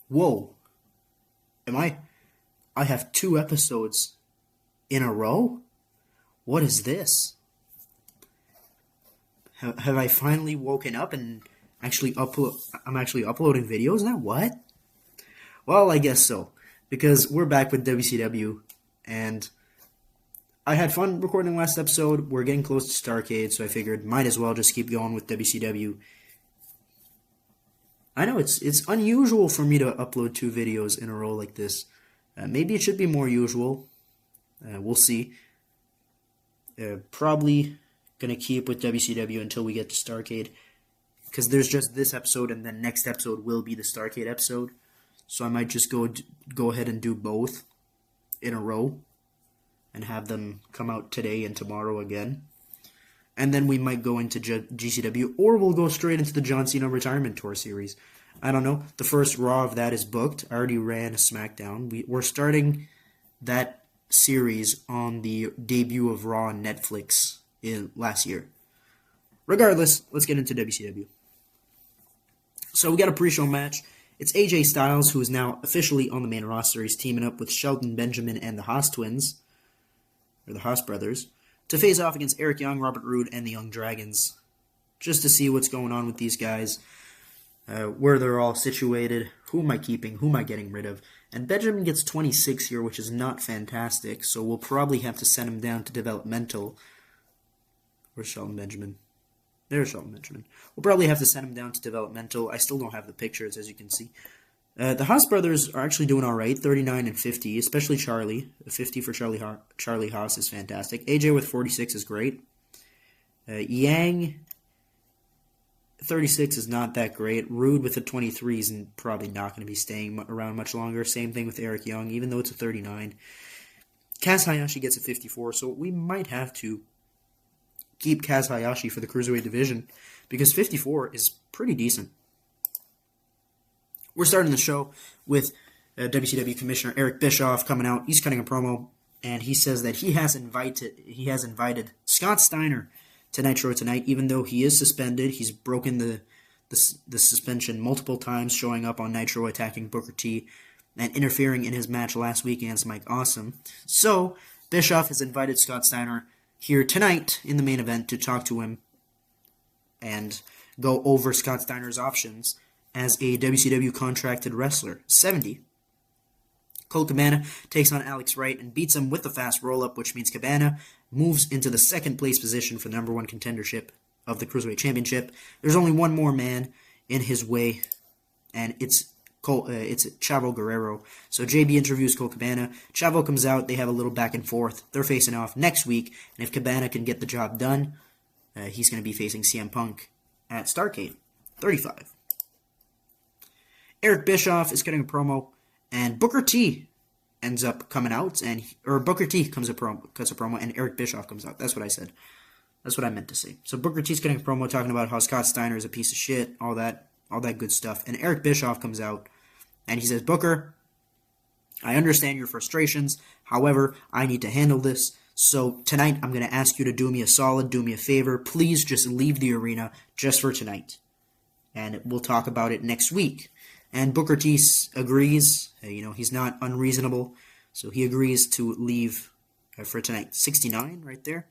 Whoa, am I have two episodes in a row? What is this? Have I finally woken up and I'm actually uploading videos now? What? Well, I guess so. Because we're back with WCW, and I had fun recording last episode. We're getting close to Starrcade, so I figured might as well just keep going with WCW. I know it's unusual for me to upload two videos in a row like this. Maybe it should be more usual. We'll see. Probably gonna keep with WCW until we get to Starrcade, because there's just this episode, and then next episode will be the Starrcade episode. So I might just go ahead and do both in a row, and have them come out today and tomorrow again. And then we might go into GCW, or we'll go straight into the John Cena Retirement Tour series. I don't know. The first Raw of that is booked. I already ran a SmackDown. We're starting that series on the debut of Raw on Netflix last year. Regardless, let's get into WCW. So we got a pre-show match. It's AJ Styles, who is now officially on the main roster. He's teaming up with Shelton Benjamin and the Haas twins, or the Haas brothers, to face off against Eric Young, Robert Roode, and the Young Dragons, just to see what's going on with these guys, where they're all situated, who am I keeping, who am I getting rid of. And Benjamin gets 26 here, which is not fantastic, so we'll probably have to send him down to developmental. Where's Shelton Benjamin? There's Shelton Benjamin. We'll probably have to send him down to developmental. I still don't have the pictures, as you can see. The Haas brothers are actually doing all right, 39 and 50, especially Charlie. 50 for Charlie Haas is fantastic. AJ with 46 is great. Yang, 36 is not that great. Roode with a 23 is probably not going to be staying around much longer. Same thing with Eric Young, even though it's a 39. Kaz Hayashi gets a 54, so we might have to keep Kaz Hayashi for the Cruiserweight division, because 54 is pretty decent. We're starting the show with WCW Commissioner Eric Bischoff coming out. He's cutting a promo, and he says that he has invited Scott Steiner to Nitro tonight, even though he is suspended. He's broken the suspension multiple times, showing up on Nitro, attacking Booker T, and interfering in his match last week against Mike Awesome. So Bischoff has invited Scott Steiner here tonight in the main event to talk to him and go over Scott Steiner's options as a WCW contracted wrestler. 70. Colt Cabana takes on Alex Wright and beats him with the fast roll-up, which means Cabana moves into the second place position for the number one contendership of the Cruiserweight Championship. There's only one more man in his way, and it's Chavo Guerrero. So JB interviews Colt Cabana. Chavo comes out. They have a little back and forth. They're facing off next week, and if Cabana can get the job done, he's going to be facing CM Punk at Starrcade 35. Eric Bischoff is cutting a promo, and Booker T ends up coming out, or Booker T cuts a promo, and Eric Bischoff comes out. That's what I said. That's what I meant to say. So Booker T's cutting a promo talking about how Scott Steiner is a piece of shit, all that good stuff. And Eric Bischoff comes out, and he says, Booker, I understand your frustrations. However, I need to handle this. So tonight, I'm going to ask you to do me a solid, do me a favor. Please just leave the arena just for tonight. And we'll talk about it next week. And Booker T agrees. He's not unreasonable. So he agrees to leave for tonight. 69 right there.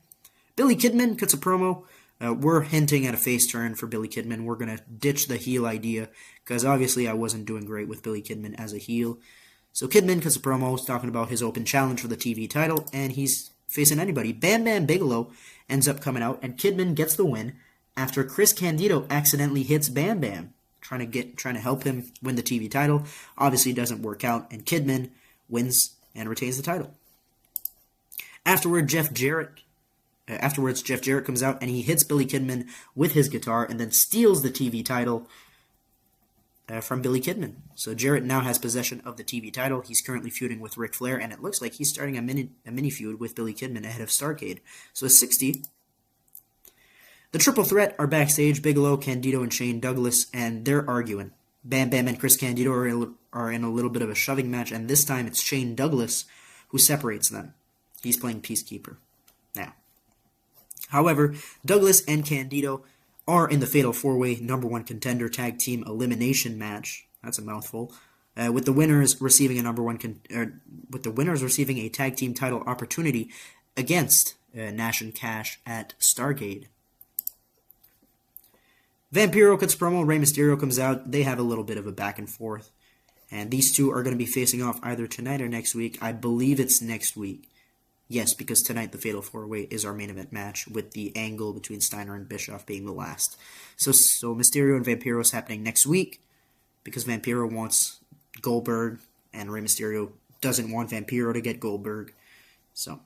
Billy Kidman cuts a promo. We're hinting at a face turn for Billy Kidman. We're going to ditch the heel idea, because obviously I wasn't doing great with Billy Kidman as a heel. So Kidman cuts a promo talking about his open challenge for the TV title, and he's facing anybody. Bam Bam Bigelow ends up coming out, and Kidman gets the win after Chris Candido accidentally hits Bam Bam, trying to help him win the TV title. Obviously it doesn't work out, and Kidman wins and retains the title. Afterwards, Jeff Jarrett comes out, and he hits Billy Kidman with his guitar and then steals the TV title from Billy Kidman. So Jarrett now has possession of the TV title. He's currently feuding with Ric Flair, and it looks like he's starting a mini feud with Billy Kidman ahead of Starrcade. So 60. The Triple Threat are backstage, Bigelow, Candido, and Shane Douglas, and they're arguing. Bam Bam and Chris Candido are in a little bit of a shoving match, and this time it's Shane Douglas who separates them. He's playing Peacekeeper now. However, Douglas and Candido are in the Fatal 4-Way number one contender tag team elimination match. That's a mouthful. with the winners receiving a tag team title opportunity against Nash and Cash at Starrcade. Vampiro cuts promo. Rey Mysterio comes out. They have a little bit of a back and forth. And these two are going to be facing off either tonight or next week. I believe it's next week. Yes, because tonight the Fatal 4-Way is our main event match, with the angle between Steiner and Bischoff being the last. So Mysterio and Vampiro is happening next week, because Vampiro wants Goldberg, and Rey Mysterio doesn't want Vampiro to get Goldberg. So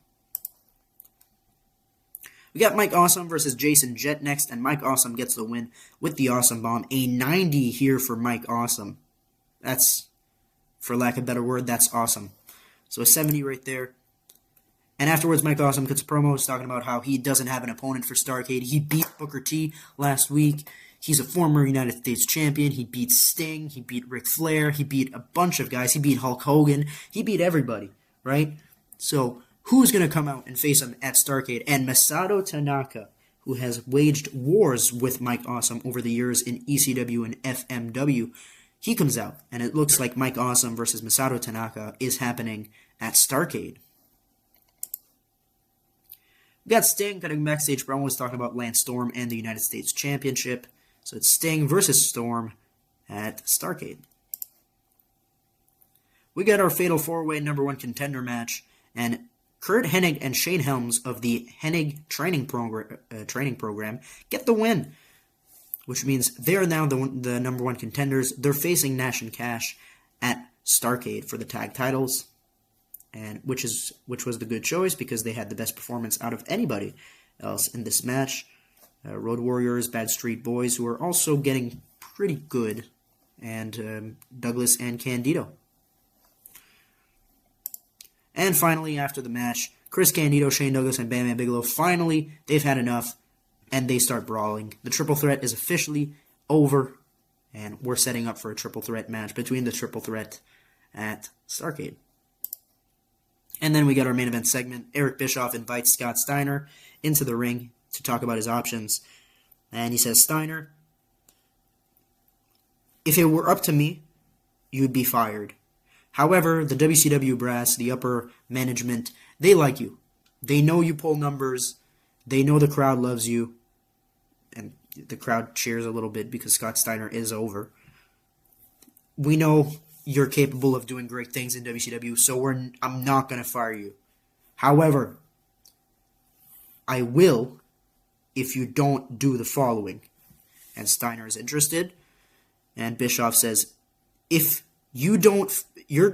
we got Mike Awesome versus Jason Jett next, and Mike Awesome gets the win with the Awesome Bomb. A 90 here for Mike Awesome. That's, for lack of a better word, that's awesome. So a 70 right there. And afterwards, Mike Awesome cuts a promo. He's talking about how he doesn't have an opponent for Starrcade. He beat Booker T last week. He's a former United States champion. He beat Sting. He beat Ric Flair. He beat a bunch of guys. He beat Hulk Hogan. He beat everybody, right? So who's going to come out and face him at Starrcade? And Masato Tanaka, who has waged wars with Mike Awesome over the years in ECW and FMW, he comes out. And it looks like Mike Awesome versus Masato Tanaka is happening at Starrcade. We got Sting cutting backstage promo. Was talking about Lance Storm and the United States Championship. So it's Sting versus Storm at Starrcade. We got our Fatal 4-Way #1 contender match, and Kurt Hennig and Shane Helms of the Hennig training program get the win, which means they're now the #1 contenders. They're facing Nash and Cash at Starrcade for the tag titles. And which was the good choice, because they had the best performance out of anybody else in this match. Road Warriors, Bad Street Boys, who are also getting pretty good, and Douglas and Candido. And finally, after the match, Chris Candido, Shane Douglas, and Bam Bam Bigelow, finally, they've had enough, and they start brawling. The triple threat is officially over, and we're setting up for a triple threat match between the triple threat at Starrcade. And then we got our main event segment. Eric Bischoff invites Scott Steiner into the ring to talk about his options. And he says, Steiner, if it were up to me, you'd be fired. However, the WCW brass, the upper management, they like you. They know you pull numbers. They know the crowd loves you. And the crowd cheers a little bit because Scott Steiner is over. We know you're capable of doing great things in WCW, so I'm not going to fire you. However, I will if you don't do the following. And Steiner is interested, and Bischoff says, if you don't,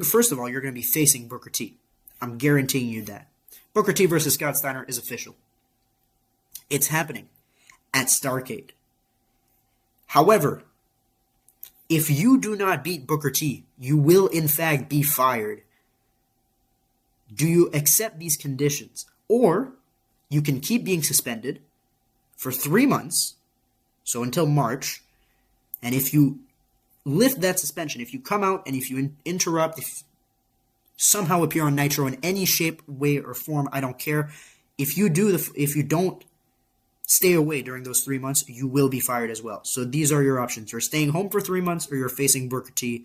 first of all, you're going to be facing Booker T. I'm guaranteeing you that. Booker T versus Scott Steiner is official. It's happening at Starrcade. However, if you do not beat Booker T, you will in fact be fired. Do you accept these conditions? Or you can keep being suspended for 3 months, so until March, and if you lift that suspension, if you come out and if you interrupt, if you somehow appear on Nitro in any shape, way, or form, I don't care. If you don't stay away during those 3 months, you will be fired as well. So these are your options. You're staying home for 3 months, or you're facing Booker T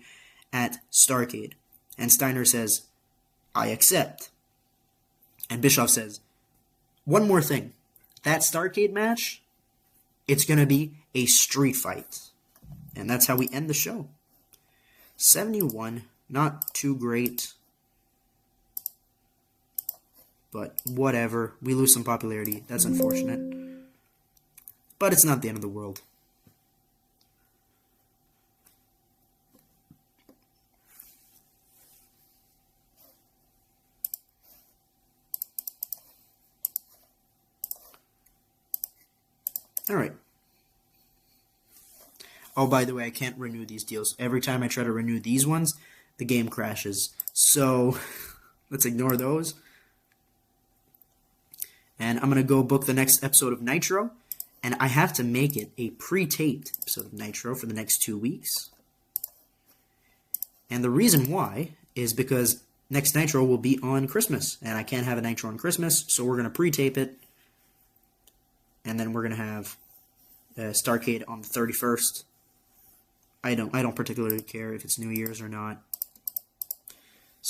at Starrcade. And Steiner says, I accept. And Bischoff says, one more thing. That Starrcade match, it's going to be a street fight. And that's how we end the show. 71, not too great. But whatever. We lose some popularity. That's unfortunate. But it's not the end of the world. Alright. Oh, by the way, I can't renew these deals. Every time I try to renew these ones, the game crashes. So, let's ignore those. And I'm going to go book the next episode of Nitro. And I have to make it a pre-taped episode of Nitro for the next 2 weeks. And the reason why is because next Nitro will be on Christmas. And I can't have a Nitro on Christmas, so we're going to pre-tape it. And then we're going to have Starrcade on the 31st. I don't particularly care if it's New Year's or not.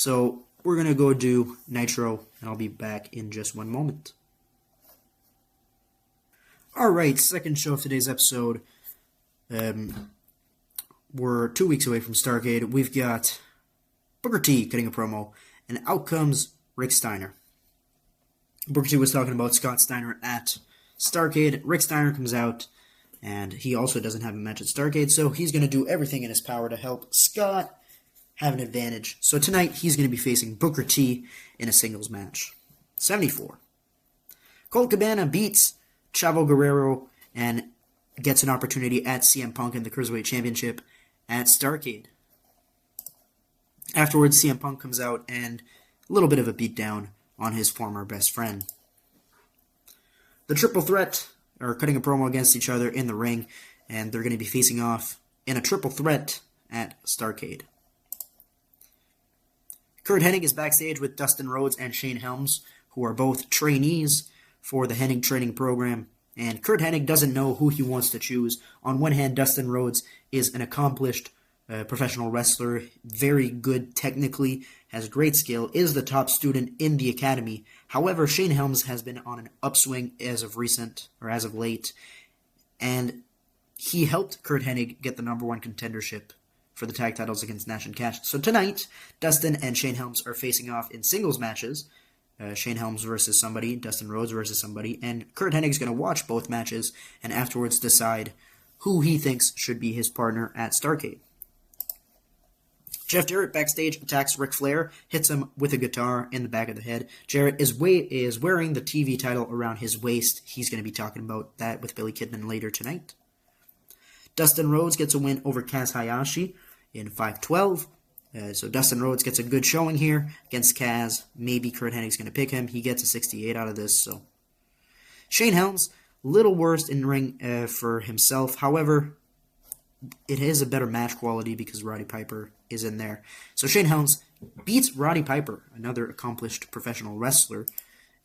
So we're going to go do Nitro, and I'll be back in just one moment. Alright, second show of today's episode. We're 2 weeks away from Starrcade. We've got Booker T cutting a promo, and out comes Rick Steiner. Booker T was talking about Scott Steiner at Starrcade. Rick Steiner comes out, and he also doesn't have a match at Starrcade, so he's going to do everything in his power to help Scott have an advantage. So tonight, he's going to be facing Booker T in a singles match. 74. Colt Cabana beats Chavo Guerrero and gets an opportunity at CM Punk in the Cruiserweight Championship at Starrcade. Afterwards, CM Punk comes out and a little bit of a beatdown on his former best friend. The Triple Threat are cutting a promo against each other in the ring, and they're going to be facing off in a triple threat at Starrcade. Curt Hennig is backstage with Dustin Rhodes and Shane Helms, who are both trainees for the Hennig training program, and Curt Hennig doesn't know who he wants to choose. On one hand, Dustin Rhodes is an accomplished professional wrestler, very good technically, has great skill, is the top student in the academy. However, Shane Helms has been on an upswing as of late, and he helped Curt Hennig get the number one contendership for the tag titles against Nash and Cash. So tonight, Dustin and Shane Helms are facing off in singles matches. Shane Helms versus somebody, Dustin Rhodes versus somebody, and Curt Hennig's going to watch both matches and afterwards decide who he thinks should be his partner at Starrcade. Jeff Jarrett backstage attacks Ric Flair, hits him with a guitar in the back of the head. Jarrett is wearing the TV title around his waist. He's going to be talking about that with Billy Kidman later tonight. Dustin Rhodes gets a win over Kaz Hayashi in 5:12. So Dustin Rhodes gets a good showing here against Kaz. Maybe Curt Hennig's going to pick him. He gets a 68 out of this. So Shane Helms, little worse in ring for himself. However, it is a better match quality because Roddy Piper is in there. So Shane Helms beats Roddy Piper, another accomplished professional wrestler.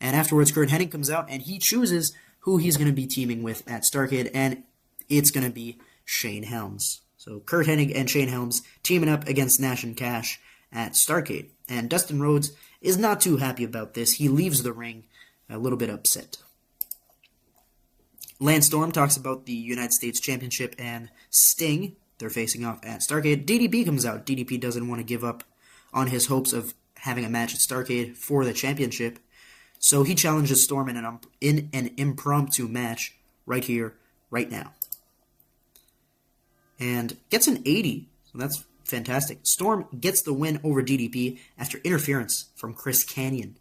And afterwards, Curt Hennig comes out and he chooses who he's going to be teaming with at Starrcade, and it's going to be Shane Helms. So Curt Hennig and Shane Helms teaming up against Nash and Cash at Starrcade. And Dustin Rhodes is not too happy about this. He leaves the ring a little bit upset. Lance Storm talks about the United States Championship and Sting. They're facing off at Starrcade. DDP comes out. DDP doesn't want to give up on his hopes of having a match at Starrcade for the championship. So he challenges Storm in an impromptu match right here, right now. And gets an 80. So that's fantastic. Storm gets the win over DDP after interference from Chris Kanyon.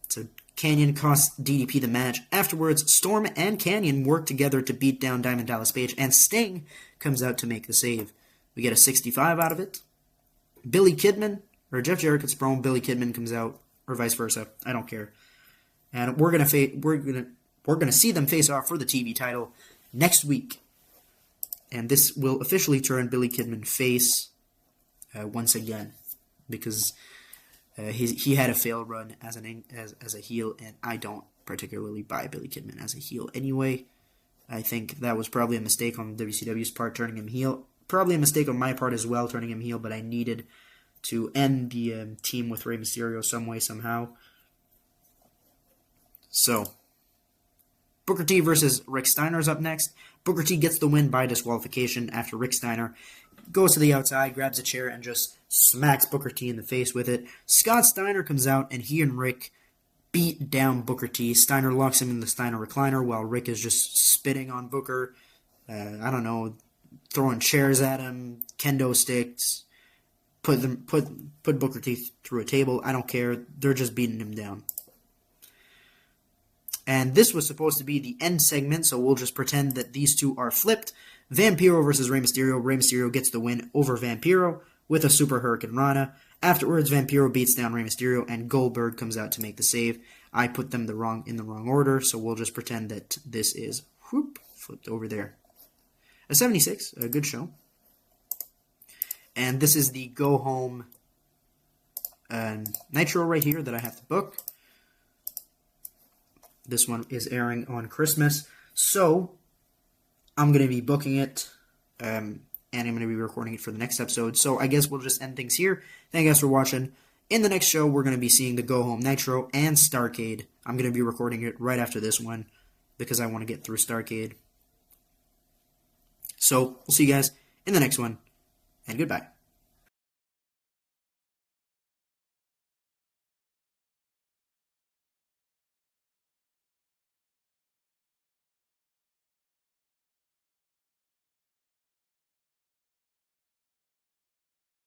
So Kanyon costs DDP the match. Afterwards, Storm and Kanyon work together to beat down Diamond Dallas Page, and Sting comes out to make the save. We get a 65 out of it. Billy Kidman, or Jeff Jarrett gets promo, Billy Kidman comes out, or vice versa. I don't care. And we're gonna see them face off for the TV title next week. And this will officially turn Billy Kidman face once again, because he had a failed run as a heel, and I don't particularly buy Billy Kidman as a heel anyway. I think that was probably a mistake on WCW's part, turning him heel. Probably a mistake on my part as well, turning him heel, but I needed to end the team with Rey Mysterio some way, somehow. So, Booker T versus Rick Steiner is up next. Booker T gets the win by disqualification after Rick Steiner goes to the outside, grabs a chair, and just smacks Booker T in the face with it. Scott Steiner comes out, and he and Rick beat down Booker T. Steiner locks him in the Steiner recliner while Rick is just spitting on Booker. Throwing chairs at him, kendo sticks, put Booker T through a table. I don't care. They're just beating him down. And this was supposed to be the end segment, so we'll just pretend that these two are flipped. Vampiro versus Rey Mysterio. Rey Mysterio gets the win over Vampiro with a Super Hurricane Rana. Afterwards, Vampiro beats down Rey Mysterio, and Goldberg comes out to make the save. I put them in the wrong order, so we'll just pretend that this is flipped over there. A 76, a good show. And this is the go-home Nitro right here that I have to book. This one is airing on Christmas, so I'm going to be booking it, and I'm going to be recording it for the next episode. So I guess we'll just end things here. Thank you guys for watching. In the next show, we're going to be seeing the Go Home Nitro and Starrcade. I'm going to be recording it right after this one because I want to get through Starrcade. So, we'll see you guys in the next one, and goodbye.